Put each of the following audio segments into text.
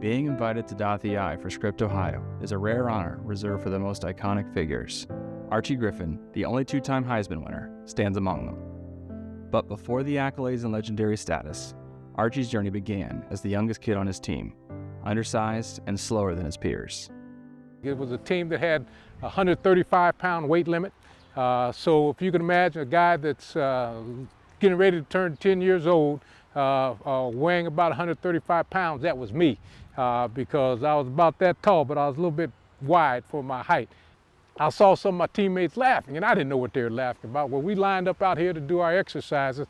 Being invited to dot the I for Script, Ohio is a rare honor reserved for the most iconic figures. Archie Griffin, the only two-time Heisman winner, stands among them. But before the accolades and legendary status, Archie's journey began as the youngest kid on his team, undersized and slower than his peers. It was a team that had a 135-pound weight limit. So if you can imagine a guy that's getting ready to turn 10 years old, weighing about 135 pounds, that was me. Because I was about that tall, but I was a little bit wide for my height. I saw some of my teammates laughing, and I didn't know what they were laughing about. Well, we lined up out here to do our exercises,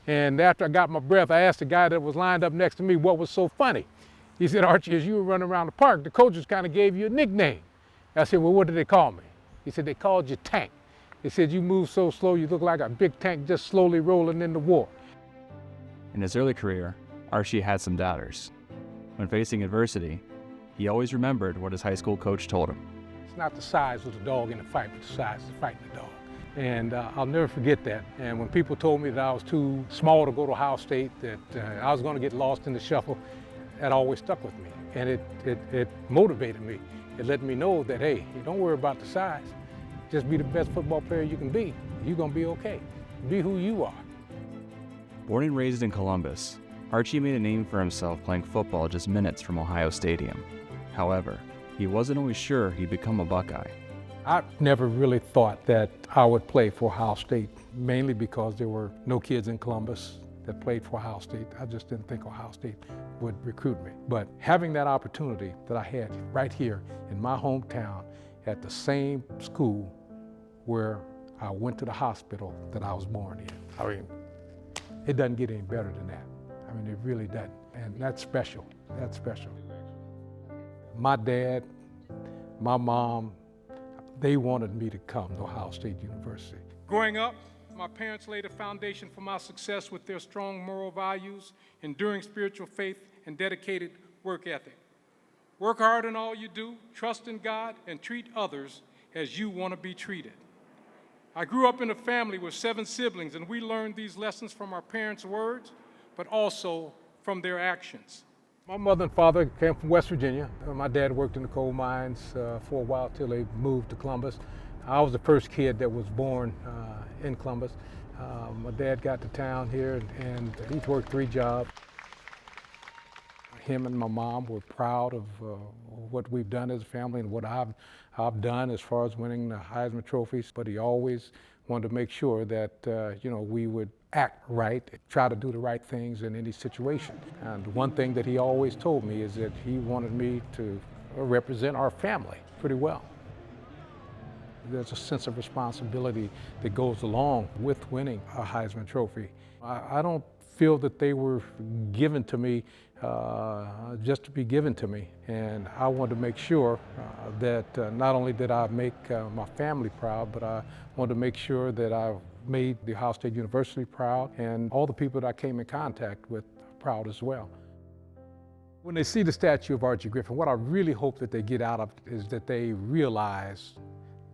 and after I got my breath, I asked the guy that was lined up next to me what was so funny. He said, "Archie, as you were running around the park, the coaches kind of gave you a nickname." I said, "Well, what did they call me?" He said, "They called you Tank. They said you move so slow, you look like a big tank just slowly rolling into war." In his early career, Archie had some doubters. When facing adversity, he always remembered what his high school coach told him. It's not the size of the dog in the fight, but the size of fighting the dog. And I'll never forget that. And when people told me that I was too small to go to Ohio State, that I was going to get lost in the shuffle, that always stuck with me. And it motivated me. It let me know that, hey, don't worry about the size. Just be the best football player you can be. You're going to be okay. Be who you are. Born and raised in Columbus, Archie made a name for himself playing football just minutes from Ohio Stadium. However, he wasn't always sure he'd become a Buckeye. I never really thought that I would play for Ohio State, mainly because there were no kids in Columbus that played for Ohio State. I just didn't think Ohio State would recruit me. But having that opportunity that I had right here in my hometown at the same school where I went to the hospital that I was born in, I mean, it doesn't get any better than that. I mean, it really doesn't. And that's special. That's special. My dad, my mom, they wanted me to come to Ohio State University. Growing up, my parents laid a foundation for my success with their strong moral values, enduring spiritual faith, and dedicated work ethic. Work hard in all you do, trust in God, and treat others as you want to be treated. I grew up in a family with 7 siblings, and we learned these lessons from our parents' words, but also from their actions. My mother and father came from West Virginia. My dad worked in the coal mines for a while till they moved to Columbus. I was the first kid that was born in Columbus. My dad got to town here and he's worked 3 jobs. Him and my mom were proud of what we've done as a family and what I've done as far as winning the Heisman trophies, but he always wanted to make sure that we would act right, try to do the right things in any situation. And one thing that he always told me is that he wanted me to represent our family pretty well. There's a sense of responsibility that goes along with winning a Heisman trophy. I don't feel that they were given to me just to be given to me. And I wanted to make sure that not only did I make my family proud, but I wanted to make sure that I made the Ohio State University proud and all the people that I came in contact with proud as well. When they see the statue of Archie Griffin, what I really hope that they get out of it is that they realize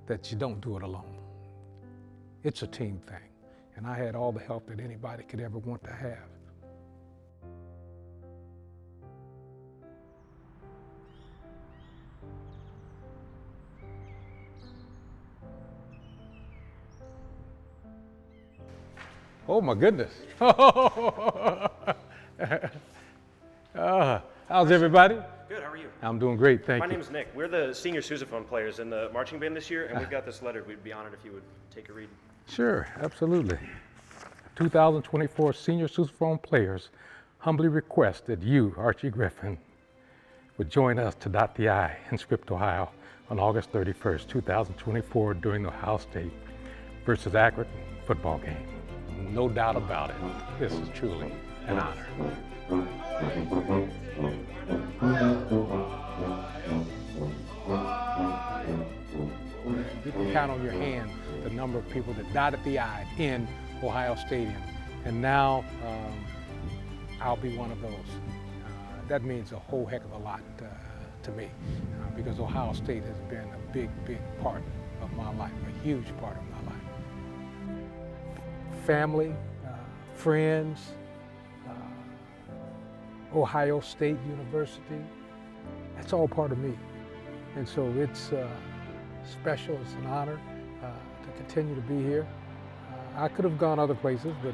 that you don't do it alone. It's a team thing. And I had all the help that anybody could ever want to have. Oh my goodness. How's everybody? Good, how are you? I'm doing great, thank you. My name is Nick. We're the senior sousaphone players in the marching band this year, and we've got this letter. We'd be honored if you would take a read. Sure, absolutely. 2024 senior sousaphone players humbly request that you, Archie Griffin, would join us to dot the I in Script, Ohio on August 31st, 2024 during the Ohio State versus Akron football game. No doubt about it, this is truly an honor. You can count on your hand the number of people that dotted the I in Ohio Stadium, and now I'll be one of those. That means a whole heck of a lot to me, because Ohio State has been a big, big part of my life, a huge part of my life. Family, friends, Ohio State University, that's all part of me. And so it's special, it's an honor to continue to be here. I could have gone other places, but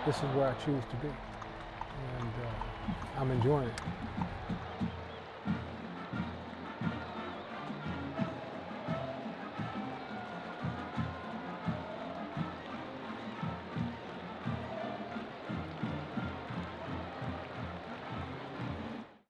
this is where I choose to be. And I'm enjoying it.